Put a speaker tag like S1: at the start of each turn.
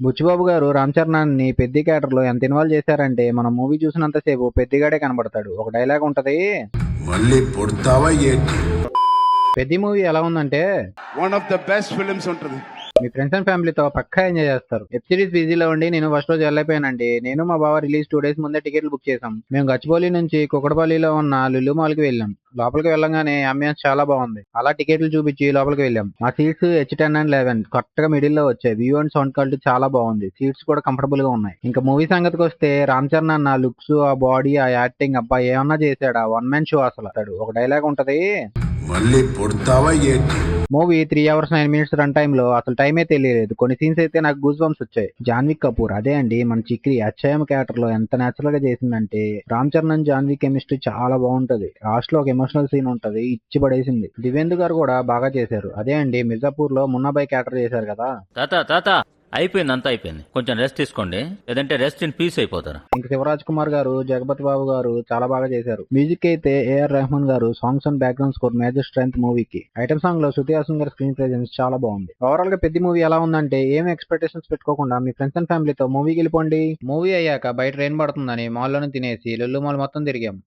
S1: బుచ్చిబాబు గారు రామ్ చరణాన్ని పెద్ది క్యారెక్టర్ లో ఎంత ఇన్వాల్వ్ చేశారంటే మనం మూవీ చూసినంతసేపు పెద్దిగాడే కనబడతాడు. ఒక డైలాగ్ ఉంటది,
S2: మళ్ళీ పుడతావా ఏంటి?
S1: పెద్ది మూవీ ఎలా ఉందంటే
S3: one of the best films ఉంటుంది.
S1: మీ ఫ్రెండ్స్ అండ్ ఫ్యామిలీతో పక్కా ఎంజాయ్ చేస్తారు. వెబ్ సిరీస్ బిజీలో ఉండి నేను ఫస్ట్ రోజు వెళ్ళిపోయానండి. నేను మా బావ రిలీజ్ 2 days ముందే టికెట్లు బుక్ చేసాం. మేము గచ్చిబౌలి నుంచి కుకటపల్లిలో ఉన్న లులు మాల్ కి వెళ్ళాం. లోపలికి వెళ్ళగానే అంబియన్స్ చాలా బాగుంది. అలా టికెట్లు చూపించి లోపలికి వెళ్ళాం. మా సీట్స్ H10 and 11 కరెక్ట్ గా మిడిల్ లో వచ్చాయి. వ్యూ అండ్ సౌండ్ క్వాలిటీ చాలా బాగుంది. సీట్స్ కూడా కంఫర్టబుల్ గా ఉన్నాయి. ఇంకా మూవీ సంగతికి వస్తే రామ్ చరణ్ అన్న లుక్స్, ఆ బాడీ, ఆ యాక్టింగ్, అబ్బా ఏమన్నా చేశాడా, 1 man షో అసలు. ఒక డైలాగ్ ఉంటది,
S2: మళ్ళీ పుడతావా ఏంటి?
S1: Movie 3 hours 9 minutes run time లో అసలు టైమే తెలియలేదు. కొన్ని సీన్స్ అయితే నాకు గూస్ బంప్స్ వచ్చాయి. జాన్వీ కపూర్ అదే అండి మన చిక్రి అచ్చయం క్యారెక్టర్ లో ఎంత నేచురల్ గా చేసిందంటే రామ్ చరణ్ అండ్ జాన్వీ కెమిస్ట్రీ చాలా బాగుంటది. లాస్ట్ లో ఒక ఎమోషనల్ సీన్ ఉంటది, ఇచ్చి పడేసింది. దివేందు గారు కూడా బాగా చేశారు. అదే అండి మిర్జాపూర్ లో మున్నాబాయ్ క్యారెక్టర్ చేశారు కదా.
S4: తాత అయిపోయింది, అంతా అయిపోయింది. కొంచెం రెస్ట్ తీసుకోండి, లేదంటే రెస్ట్ ఇన్ పీస్ అయిపోతారు.
S1: ఇంక శివరాజ్ కుమార్ గారు, జగపతి బాబు గారు చాలా బాగా చేశారు. మ్యూజిక్ అయితే ఏఆర్ రెహమాన్ గారు, songs and background score major strength మూవీకి. ఐటమ్ సాంగ్ లో శృతి హాసన్ గారి స్క్రీన్ ప్రెజెన్స్ చాలా బాగుంది. ఓవరాల్ గా పెద్ద మూవీ ఎలా ఉందంటే ఏం ఎక్స్పెక్టేషన్స్ పెట్టుకోకుండా మీ ఫ్రెండ్స్ అండ్ ఫ్యామిలీతో మూవీకి వెళ్ళిపోండి. మూవీ అయ్యాక బయట రెయిన్ పడుతుందని మాల్ లోనే తినేసి లుల్లు మాల్ మొత్తం తిరిగాం.